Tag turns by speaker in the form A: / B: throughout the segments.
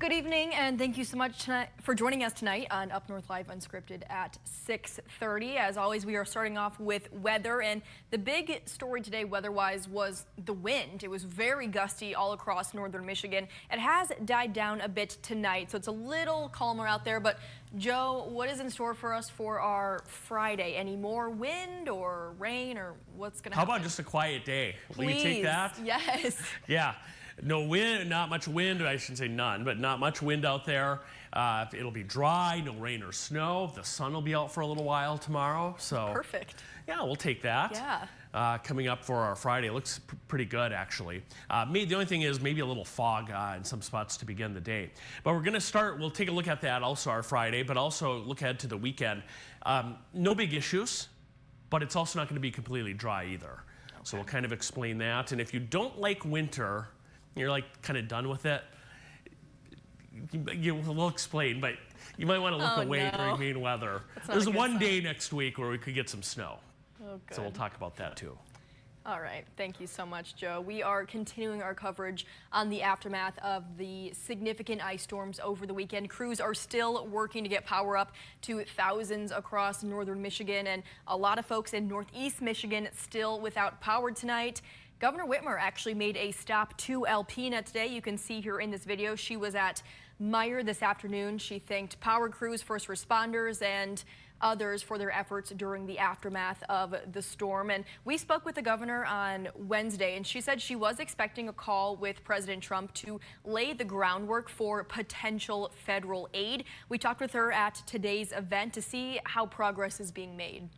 A: Good evening, and thank you so much for joining us tonight on UpNorthLive Unscripted at 6:30. As always, we are starting off with weather, and the big story today weather-wise was the wind. It was very gusty all across northern Michigan. It has died down a bit tonight, so it's a little calmer out there. But Joe, what is in store for us for our Friday? Any more wind or rain, or what's going to happen?
B: How about just a quiet day? Will
A: Please,
B: you take that?
A: yes.
B: Yeah. No wind, not much wind. I shouldn't say none, but not much wind out there. It'll be dry, no rain or snow. The sun will be out for a little while tomorrow. So
A: perfect.
B: Yeah, we'll take that.
A: Yeah.
B: Coming up for our Friday, it looks pretty good actually. The only thing is maybe a little fog in some spots to begin the day. But we're going to start. We'll take a look at that also our Friday, but also look ahead to the weekend. No big issues, but it's also not going to be completely dry either. Okay. So we'll kind of explain that. And if you don't like winter, you're like kind of done with it, we'll explain, but you might want to look away during mean weather. There's one day next week where we could get some snow.
A: Oh, good.
B: So we'll talk about that too.
A: All right. Thank you so much, Joe. We are continuing our coverage on the aftermath of the significant ice storms over the weekend. Crews are still working to get power up to thousands across northern Michigan, and a lot of folks in northeast Michigan still without power tonight. Governor Whitmer actually made a stop to Alpena today. You can see here in this video, she was at Meyer this afternoon. She thanked power crews, first responders, and others for their efforts during the aftermath of the storm. And we spoke with the governor on Wednesday, and she said she was expecting a call with President Trump to lay the groundwork for potential federal aid. We talked with her at today's event to see how progress is being made.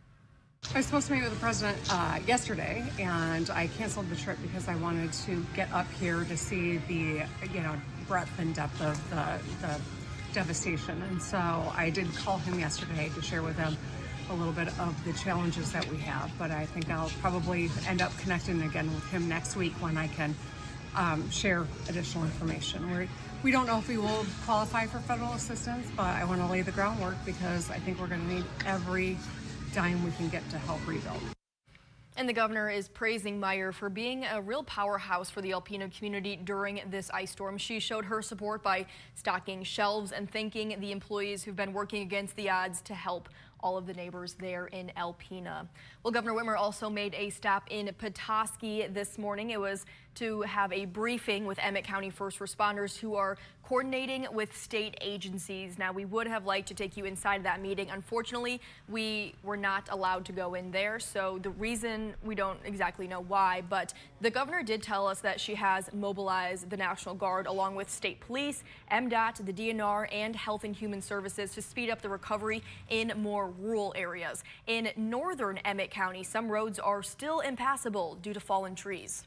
C: I was supposed to meet with the president yesterday, and I canceled the trip because I wanted to get up here to see the, breadth and depth of the devastation. And so I did call him yesterday to share with him a little bit of the challenges that we have. But I think I'll probably end up connecting again with him next week when I can share additional information. We don't know if we will qualify for federal assistance, but I want to lay the groundwork because I think we're going to need every dime we can get to help rebuild.
A: And the governor is praising Meyer for being a real powerhouse for the Alpena community during this ice storm. She showed her support by stocking shelves and thanking the employees who've been working against the odds to help all of the neighbors there in Alpena. Well, Governor Whitmer also made a stop in Petoskey this morning. It was to have a briefing with Emmett County first responders who are coordinating with state agencies. Now, we would have liked to take you inside of that meeting. Unfortunately, we were not allowed to go in there. So the reason, we don't exactly know why, but the governor did tell us that she has mobilized the National Guard along with state police, MDOT, the DNR, and Health and Human Services to speed up the recovery in more rural areas. In northern Emmett County, some roads are still impassable due to fallen trees.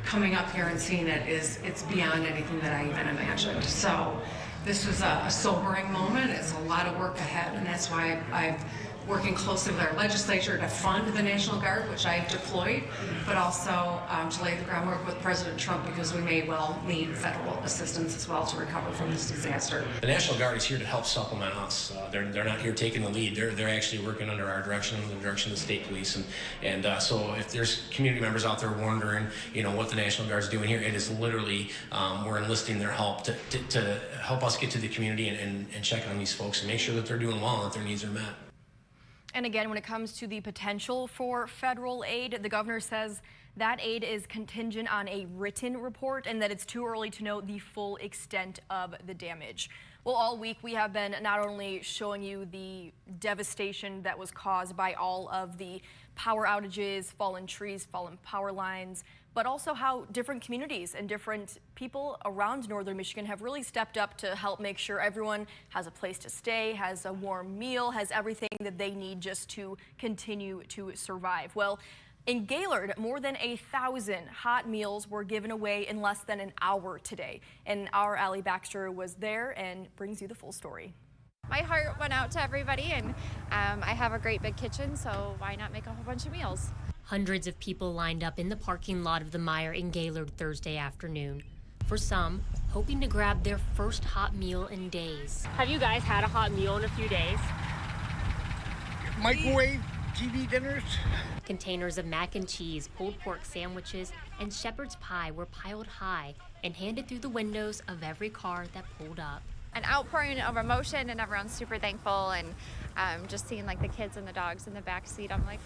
C: Coming up here and seeing it's beyond anything that I even imagined. So this was a sobering moment. It's a lot of work ahead, and that's why I'm working closely with our legislature to fund the National Guard, which I've deployed, but also to lay the groundwork with President Trump because we may well need federal assistance as well to recover from this disaster.
D: The National Guard is here to help supplement us. They're not here taking the lead. They're actually working under our direction, the direction of the state police. And so if there's community members out there wondering, what the National Guard is doing here, it is literally we're enlisting their help to help us get to the community and check on these folks and make sure that they're doing well and that their needs are met.
A: And again, when it comes to the potential for federal aid, the governor says that aid is contingent on a written report and that it's too early to know the full extent of the damage. Well, all week we have been not only showing you the devastation that was caused by all of the power outages, fallen trees, fallen power lines, but also how different communities and different people around northern Michigan have really stepped up to help make sure everyone has a place to stay, has a warm meal, has everything that they need just to continue to survive. Well, in Gaylord, more than 1,000 hot meals were given away in less than an hour today. And our Allie Baxter was there and brings you the full story.
E: My heart went out to everybody, and I have a great big kitchen, so why not make a whole bunch of meals?
F: Hundreds of people lined up in the parking lot of the Meyer in Gaylord Thursday afternoon. For some, hoping to grab their first hot meal in days.
G: Have you guys had a hot meal in a few days?
H: Microwave,
G: TV dinners.
F: Containers of mac and cheese, pulled pork sandwiches, and shepherd's pie were piled high and handed through the windows of every car that pulled up.
E: An outpouring of emotion, and everyone's super thankful, and just seeing like the kids and the dogs in the back seat, I'm like,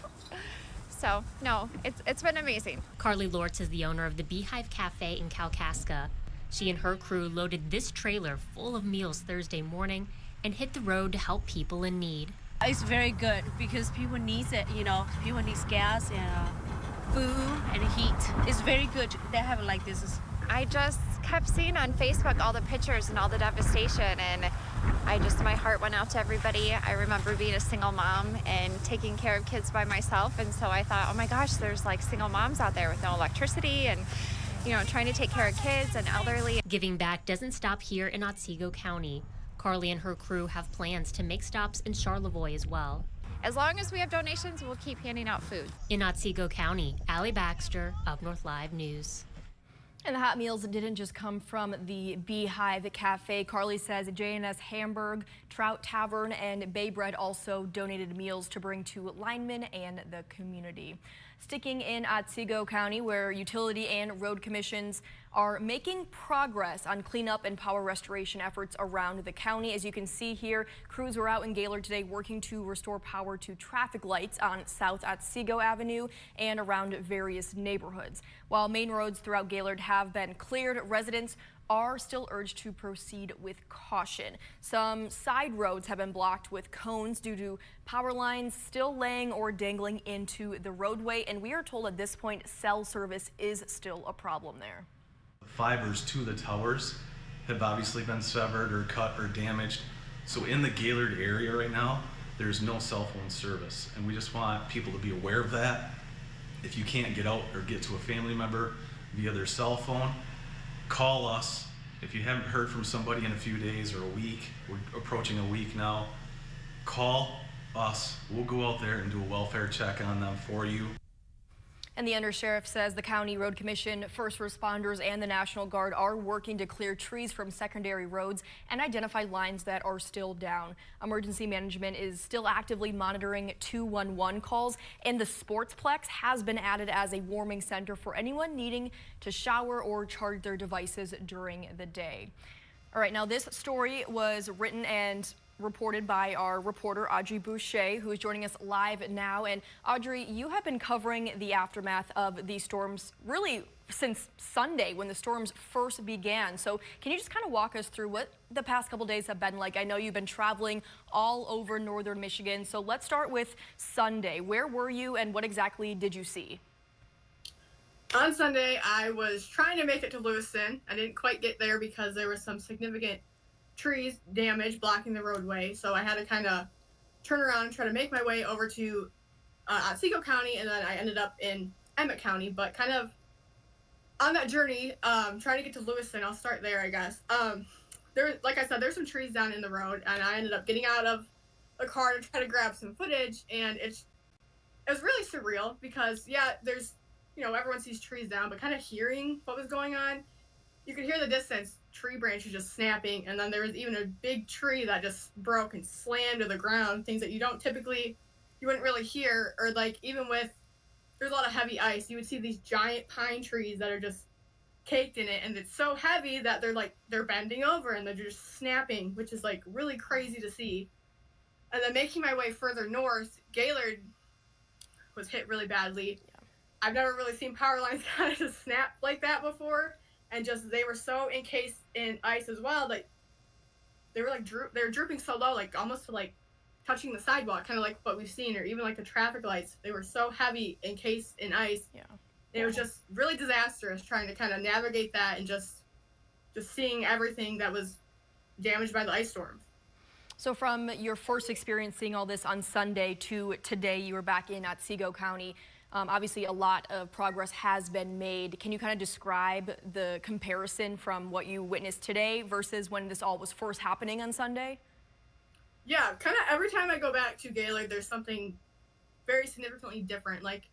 E: so no, it's been amazing.
F: Carly Lortz is the owner of the Beehive Cafe in Kalkaska. She and her crew loaded this trailer full of meals Thursday morning and hit the road to help people in need.
H: It's very good because people need it, people need gas and food and heat. It's very good. They have it like this.
E: I just kept seeing on Facebook all the pictures and all the devastation, and my heart went out to everybody. I remember being a single mom and taking care of kids by myself, and so I thought, oh my gosh, there's like single moms out there with no electricity and trying to take care of kids and elderly.
F: Giving back doesn't stop here in Otsego County. Carly and her crew have plans to make stops in Charlevoix as well.
E: As long as we have donations, we'll keep handing out food.
F: In Otsego County, Allie Baxter, UpNorthLive News.
A: And the hot meals didn't just come from the Beehive Cafe. Carly says J&S Hamburg, Trout Tavern, and Bay Bread also donated meals to bring to linemen and the community. Sticking in Otsego County, where utility and road commissions are making progress on cleanup and power restoration efforts around the county. As you can see here, crews were out in Gaylord today working to restore power to traffic lights on South Otsego Avenue and around various neighborhoods. While main roads throughout Gaylord have been cleared, residents are still urged to proceed with caution. Some side roads have been blocked with cones due to power lines still laying or dangling into the roadway, and we are told at this point cell service is still a problem there.
I: Fibers to the towers have obviously been severed or cut or damaged. So in the Gaylord area right now, there's no cell phone service, and we just want people to be aware of that. If you can't get out or get to a family member via their cell phone, call us. If you haven't heard from somebody in a few days or a week, we're approaching a week now, call us. We'll go out there and do a welfare check on them for you.
A: And the undersheriff says the County Road Commission, first responders, and the National Guard are working to clear trees from secondary roads and identify lines that are still down. Emergency management is still actively monitoring 211 calls, and the Sportsplex has been added as a warming center for anyone needing to shower or charge their devices during the day. All right, now this story was written and reported by our reporter Audrey Boucher, who is joining us live now. And Audrey, you have been covering the aftermath of these storms really since Sunday when the storms first began. So can you just kind of walk us through what the past couple days have been like? I know you've been traveling all over northern Michigan. So let's start with Sunday. Where were you and what exactly did you see?
J: On Sunday, I was trying to make it to Lewiston. I didn't quite get there because there was some significant trees damaged blocking the roadway, so I had to kind of turn around and try to make my way over to Otsego County, and then I ended up in Emmett County. But kind of on that journey, trying to get to Lewiston, I'll start there, I guess. Like I said, there's some trees down in the road, and I ended up getting out of the car to try to grab some footage, and it was really surreal because, yeah, there's, everyone sees trees down, but kind of hearing what was going on, you could hear the distance, tree branches just snapping, and then there was even a big tree that just broke and slammed to the ground, things that you wouldn't really hear, or like even with, there's a lot of heavy ice, you would see these giant pine trees that are just caked in it, and it's so heavy that they're bending over and they're just snapping, which is like really crazy to see. And then making my way further north, Gaylord was hit really badly. Yeah. I've never really seen power lines kind of just snap like that before. And just, they were so encased in ice as well that they were they were drooping so low, like almost to like touching the sidewalk, kind of like what we've seen, or even like the traffic lights. They were so heavy, encased in ice. Yeah. It was just really disastrous trying to kind of navigate that and just seeing everything that was damaged by the ice storm.
A: So from your first experience seeing all this on Sunday to today, you were back in Otsego County. Obviously, a lot of progress has been made. Can you kind of describe the comparison from what you witnessed today versus when this all was first happening on Sunday?
J: Yeah, kind of every time I go back to Gaylord, there's something very significantly different. Like,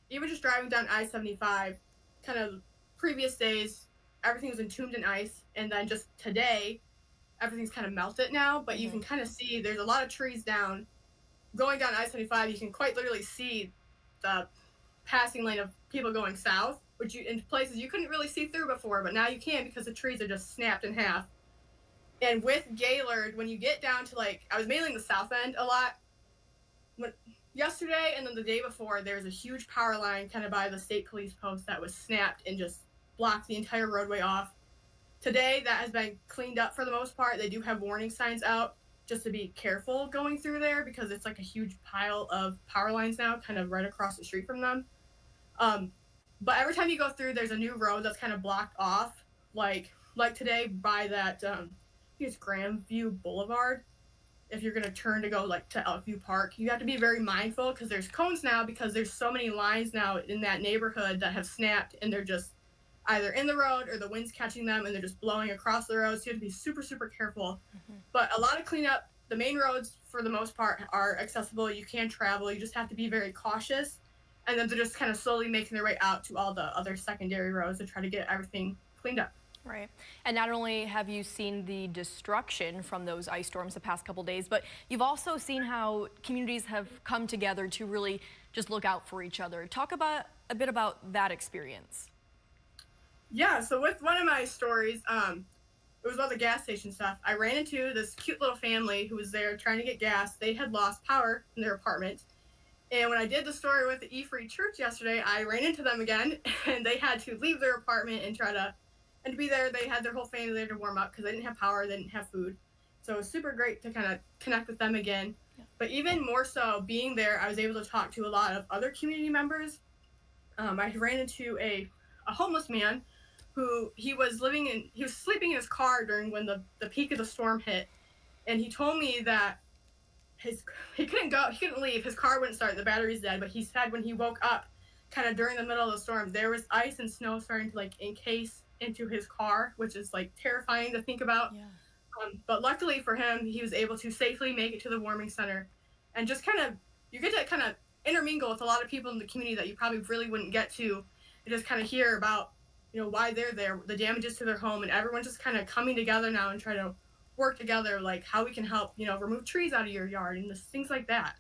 J: even just driving down I-75, kind of previous days, everything was entombed in ice, and then just today, everything's kind of melted now, but you can kind of see there's a lot of trees down, going down I-75, you can quite literally see the passing lane of people going south, which in places you couldn't really see through before, but now you can because the trees are just snapped in half. And with Gaylord, when you get down to I was mainly in the south end a lot. Yesterday and then the day before, there was a huge power line kind of by the state police post that was snapped and just blocked the entire roadway off. Today, that has been cleaned up for the most part. They do have warning signs out just to be careful going through there because it's like a huge pile of power lines now, kind of right across the street from them. But every time you go through, there's a new road that's kind of blocked off, like today by that, I think it's Grandview Boulevard. If you're going to turn to go to Elkview Park, you have to be very mindful because there's cones now because there's so many lines now in that neighborhood that have snapped and they're just either in the road or the wind's catching them and they're just blowing across the road. So you have to be super, super careful. But a lot of cleanup. The main roads, for the most part, are accessible. You can travel. You just have to be very cautious. And then they're just kind of slowly making their way out to all the other secondary roads to try to get everything cleaned up.
A: Right. And not only have you seen the destruction from those ice storms the past couple days, but you've also seen how communities have come together to really just look out for each other. Talk about a bit about that experience.
J: Yeah, so with one of my stories, it was about the gas station stuff. I ran into this cute little family who was there trying to get gas. They had lost power in their apartment. And when I did the story with the E-Free Church yesterday, I ran into them again, and they had to leave their apartment and to be there. They had their whole family there to warm up because they didn't have power, they didn't have food. So it was super great to kind of connect with them again. Yeah. But even more so, being there, I was able to talk to a lot of other community members. I ran into a homeless man who he was sleeping in his car during when the peak of the storm hit. And he told me that he couldn't leave, his car wouldn't start, the battery's dead, but he said when he woke up kind of during the middle of the storm, there was ice and snow starting to encase into his car, which is terrifying to think about. Yeah. But luckily for him, he was able to safely make it to the warming center and just you get to kind of intermingle with a lot of people in the community that you probably really wouldn't get to and just kind of hear about, why they're there, the damages to their home, and everyone's just kind of coming together now and trying to work together, how we can help, remove trees out of your yard and just things like that.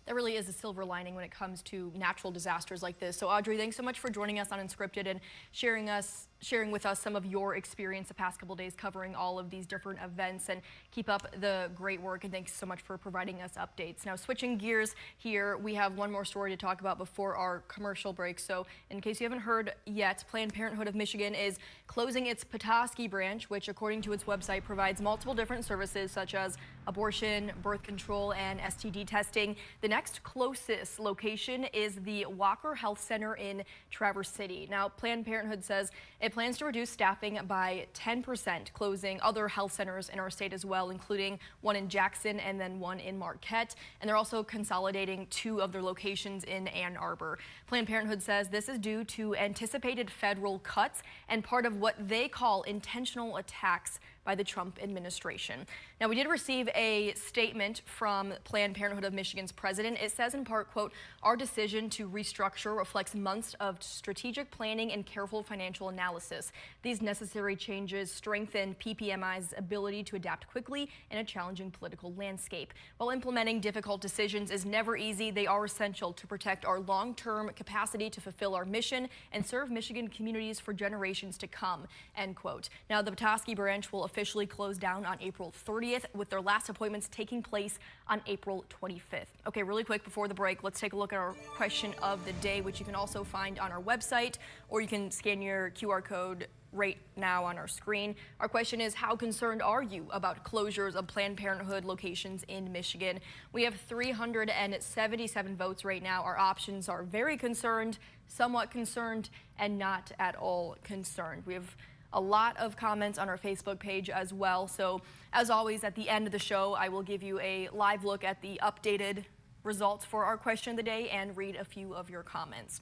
A: That really is a silver lining when it comes to natural disasters like this. So Audrey, thanks so much for joining us on Unscripted and sharing with us some of your experience the past couple days covering all of these different events, and keep up the great work, and thanks so much for providing us updates. Now, switching gears here, we have one more story to talk about before our commercial break. So in case you haven't heard yet, Planned Parenthood of Michigan is closing its Petoskey branch, which according to its website provides multiple different services such as abortion, birth control, and STD testing. The next closest location is the Walker Health Center in Traverse City. Now, Planned Parenthood says it plans to reduce staffing by 10%, closing other health centers in our state as well, including one in Jackson and then one in Marquette. And they're also consolidating 2 of their locations in Ann Arbor. Planned Parenthood says this is due to anticipated federal cuts and part of what they call intentional attacks by the Trump administration. Now, we did receive a statement from Planned Parenthood of Michigan's president. It says in part, quote, "Our decision to restructure reflects months of strategic planning and careful financial analysis. These necessary changes strengthen PPMI's ability to adapt quickly in a challenging political landscape. While implementing difficult decisions is never easy, they are essential to protect our long-term capacity to fulfill our mission and serve Michigan communities for generations to come," end quote. Now, the Petoskey branch will officially close down on April 30th, with their last appointments taking place on April 25th. Okay, really quick before the break, let's take a look at our question of the day, which you can also find on our website, or you can scan your QR code right now on our screen. Our question is, how concerned are you about closures of Planned Parenthood locations in Michigan? We have 377 votes right now. Our options are very concerned, somewhat concerned, and not at all concerned. We have a lot of comments on our Facebook page as well. So as always, at the end of the show, I will give you a live look at the updated results for our question of the day and read a few of your comments.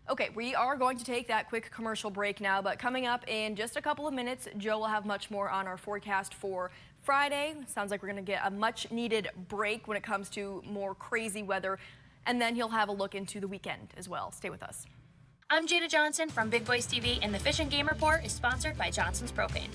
A: Okay, we are going to take that quick commercial break now, but coming up in just a couple of minutes, Joe will have much more on our forecast for Friday. Sounds like we're going to get a much needed break when it comes to more crazy weather, and then he'll have a look into the weekend as well. Stay with us.
G: I'm Jada Johnson from Big Boys TV, and the Fish and Game Report is sponsored by Johnson's Propane.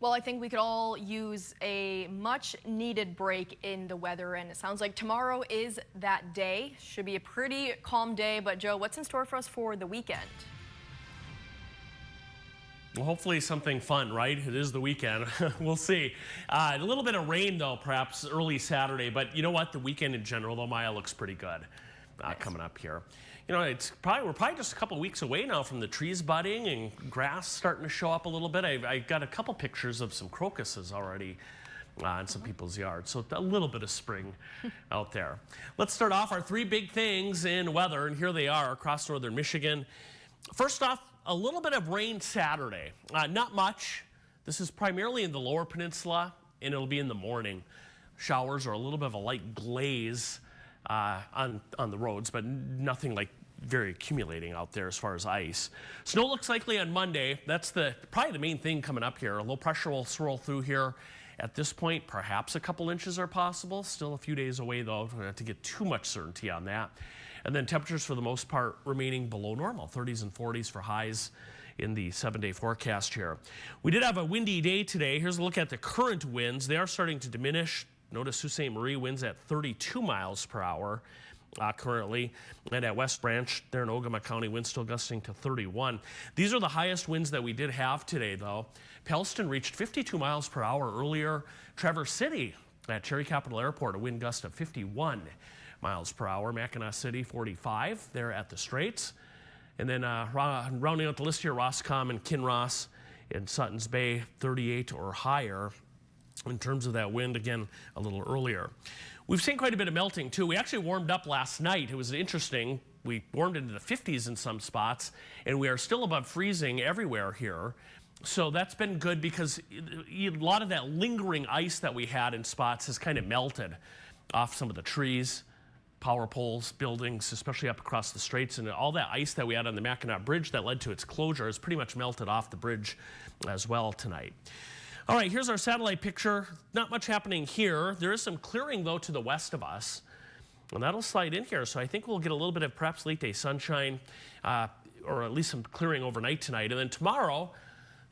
A: Well, I think we could all use a much needed break in the weather, and it sounds like tomorrow is that day. Should be a pretty calm day, but Joe, what's in store for us for the weekend?
B: Well, hopefully something fun, right? It is the weekend. We'll see. A little bit of rain, though, perhaps early Saturday. But you know what? The weekend in general, though, Maya, looks pretty good coming up here. You know, we're probably just a couple of weeks away now from the trees budding and grass starting to show up a little bit. I got a couple pictures of some crocuses already in some people's yards. So a little bit of spring out there. Let's start off our three big things in weather, and here they are across northern Michigan. First off, a little bit of rain Saturday. Not much. This is primarily in the lower peninsula, and it'll be in the morning. Showers or a little bit of a light glaze on the roads, but nothing like very accumulating out there as far as ice. Snow looks likely on Monday. That's probably the main thing coming up here. A low pressure will swirl through here. At this point, perhaps a couple inches are possible. Still a few days away, though, not to get too much certainty on that. And then temperatures for the most part remaining below normal, 30s and 40s for highs in the 7-day forecast here. We did have a windy day today. Here's a look at the current winds. They are starting to diminish. Notice Sault Ste. Marie winds at 32 miles per hour currently. And at West Branch, there in Ogama County, winds still gusting to 31. These are the highest winds that we did have today, though. Pellston reached 52 miles per hour earlier. Traverse City at Cherry Capital Airport, a wind gust of 51 miles per hour. Mackinac City, 45 there at the Straits. And then rounding out the list here, Roscommon and Kinross in Sutton's Bay, 38 or higher. In terms of that wind, again, a little earlier. We've seen quite a bit of melting, too. We actually warmed up last night. It was interesting. We warmed into the 50s in some spots, and we are still above freezing everywhere here. So that's been good because a lot of that lingering ice that we had in spots has kind of melted off some of the trees, power poles, buildings, especially up across the Straits, and all that ice that we had on the Mackinac Bridge that led to its closure has pretty much melted off the bridge as well tonight. All right, here's our satellite picture. Not much happening here. There is some clearing, though, to the west of us, and that'll slide in here. So I think we'll get a little bit of perhaps late day sunshine, or at least some clearing overnight tonight. And then tomorrow,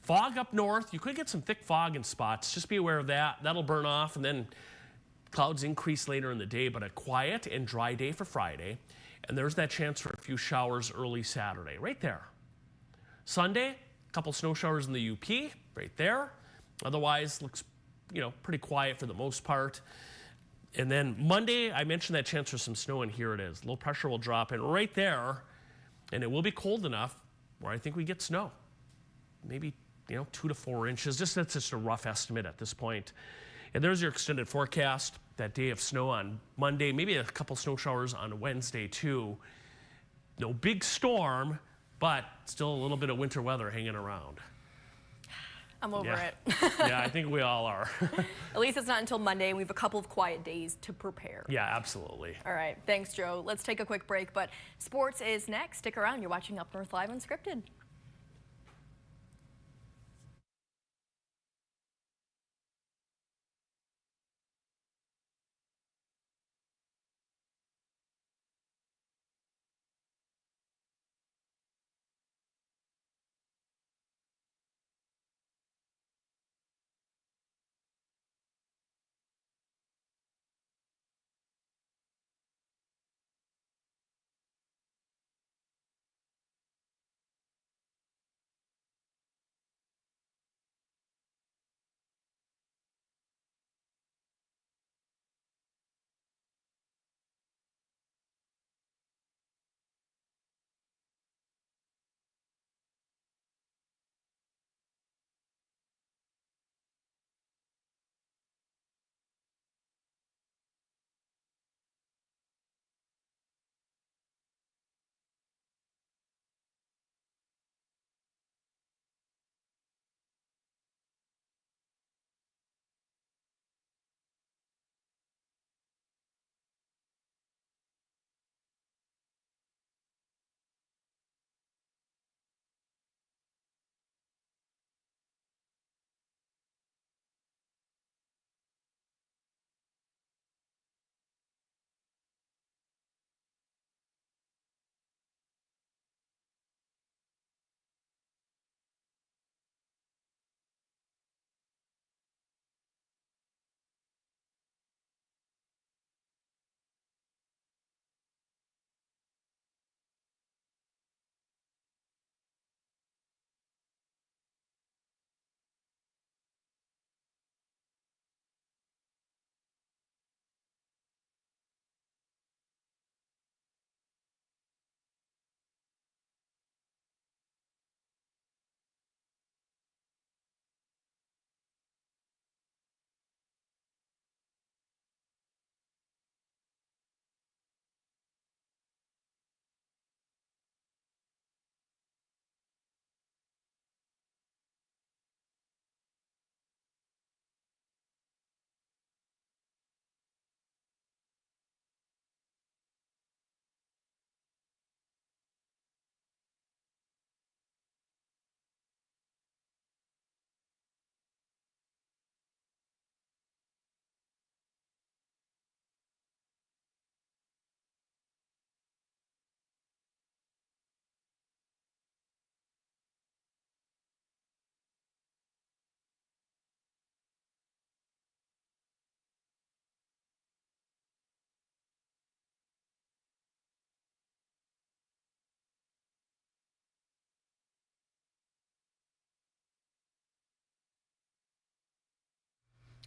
B: fog up north. You could get some thick fog in spots. Just be aware of that. That'll burn off, and then clouds increase later in the day, but a quiet and dry day for Friday. And there's that chance for a few showers early Saturday, right there. Sunday, a couple snow showers in the UP, right there. Otherwise, looks, pretty quiet for the most part. And then Monday, I mentioned that chance for some snow, and here it is. Low pressure will drop in right there, and it will be cold enough where I think we get snow. Maybe, 2 to 4 inches. That's just a rough estimate at this point. And there's your extended forecast. That day of snow on Monday, maybe a couple snow showers on Wednesday, too. No big storm, but still a little bit of winter weather hanging around.
A: I'm over it.
B: Yeah, I think we all are.
A: At least it's not until Monday. We have a couple of quiet days to prepare.
B: Yeah, absolutely.
A: All right. Thanks, Joe. Let's take a quick break, but sports is next. Stick around. You're watching Up North Live Unscripted.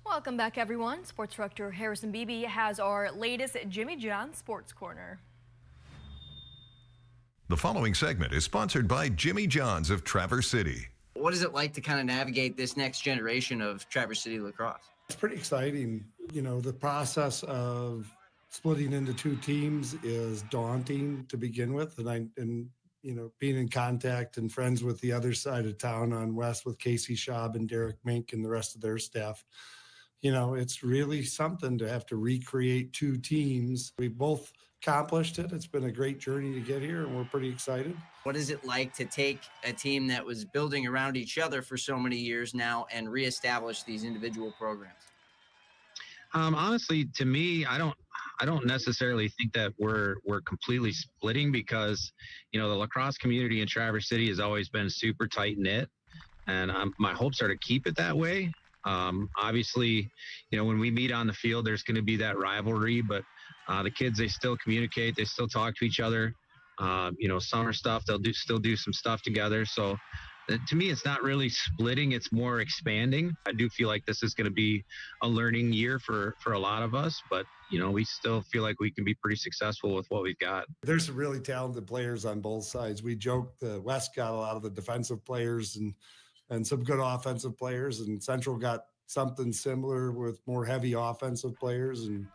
A: Welcome back, everyone. Sports Director Harrison Beebe has our latest Jimmy John Sports Corner.
K: The following segment is sponsored by Jimmy John's of Traverse City.
L: What is it like to kind of navigate this next generation of Traverse City lacrosse?
M: It's pretty exciting. You know, the process of splitting into two teams is daunting to begin with. And you know, being in contact and friends with the other side of town on West with Casey Schaub and Derek Mink and the rest of their staff, you know, it's really something to have to recreate two teams. We both accomplished it. It's been a great journey to get here, and we're pretty excited.
L: What is it like to take a team that was building around each other for so many years now and reestablish these individual programs?
N: Honestly, to me, I don't necessarily think that we're completely splitting, because, you know, the lacrosse community in Traverse City has always been super tight knit, and my hopes are to keep it that way. Obviously, you know, when we meet on the field, there's going to be that rivalry, but the kids, they still communicate, they still talk to each other. You know, summer stuff, they'll still do some stuff together. So to me, it's not really splitting, it's more expanding. I do feel like this is going to be a learning year for a lot of us, but, you know, we still feel like we can be pretty successful with what we've got.
M: There's some really talented players on both sides. We joke the West got a lot of the defensive players and some good offensive players, and Central got something similar with more heavy offensive players, and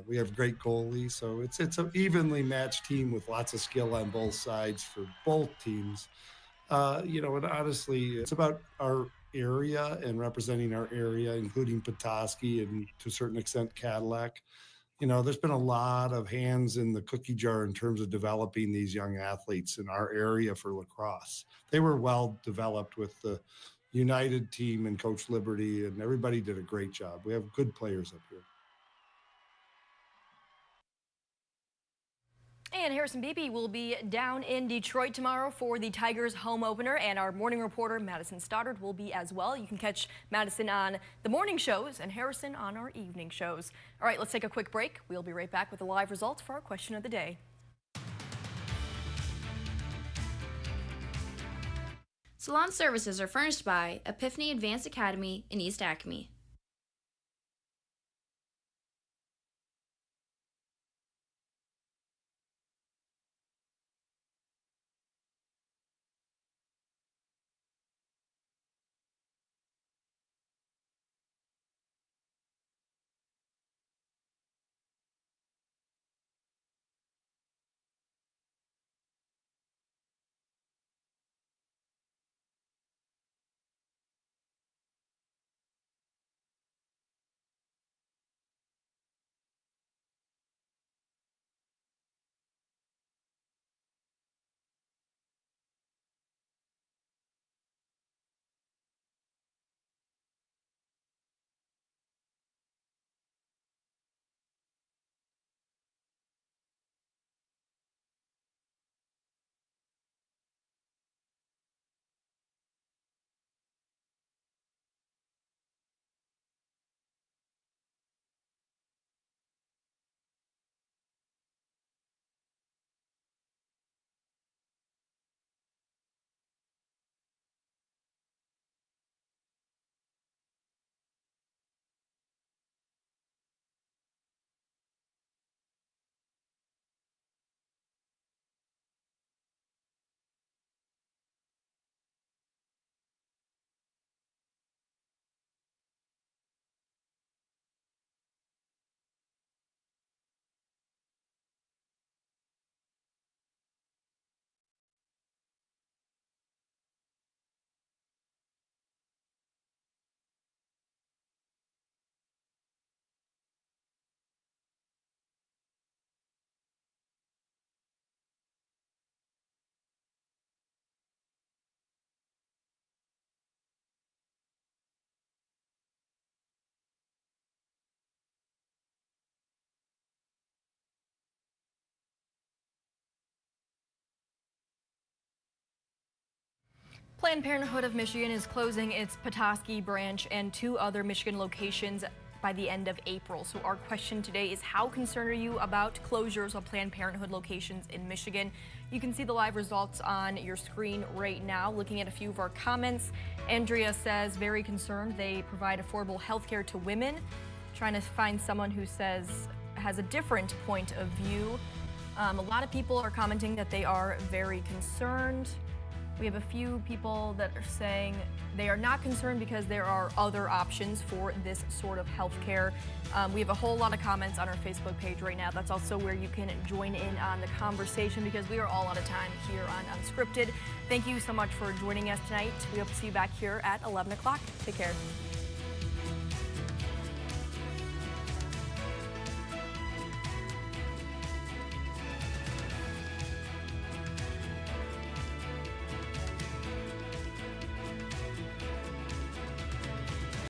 M: we have great goalies. So it's an evenly matched team with lots of skill on both sides for both teams. You know, and honestly, it's about our area and representing our area, including Petoskey and to a certain extent Cadillac. You know, there's been a lot of hands in the cookie jar in terms of developing these young athletes in our area for lacrosse. They were well developed with the United team and Coach Liberty, and everybody did a great job. We have good players up here.
A: And Harrison Beebe will be down in Detroit tomorrow for the Tigers home opener, and our morning reporter Madison Stoddard will be as well. You can catch Madison on the morning shows and Harrison on our evening shows. All right, let's take a quick break. We'll be right back with the live results for our question of the day.
O: Salon services are furnished by Epiphany Advanced Academy in East Acme.
A: Planned Parenthood of Michigan is closing its Petoskey branch and 2 other Michigan locations by the end of April. So our question today is, how concerned are you about closures of Planned Parenthood locations in Michigan? You can see the live results on your screen right now. Looking at a few of our comments, Andrea says, very concerned. They provide affordable health care to women. Trying to find someone who has a different point of view. A lot of people are commenting that they are very concerned. We have a few people that are saying they are not concerned because there are other options for this sort of health care. We have a whole lot of comments on our Facebook page right now. That's also where you can join in on the conversation, because we are all out of time here on Unscripted. Thank you so much for joining us tonight. We hope to see you back here at 11 o'clock. Take care.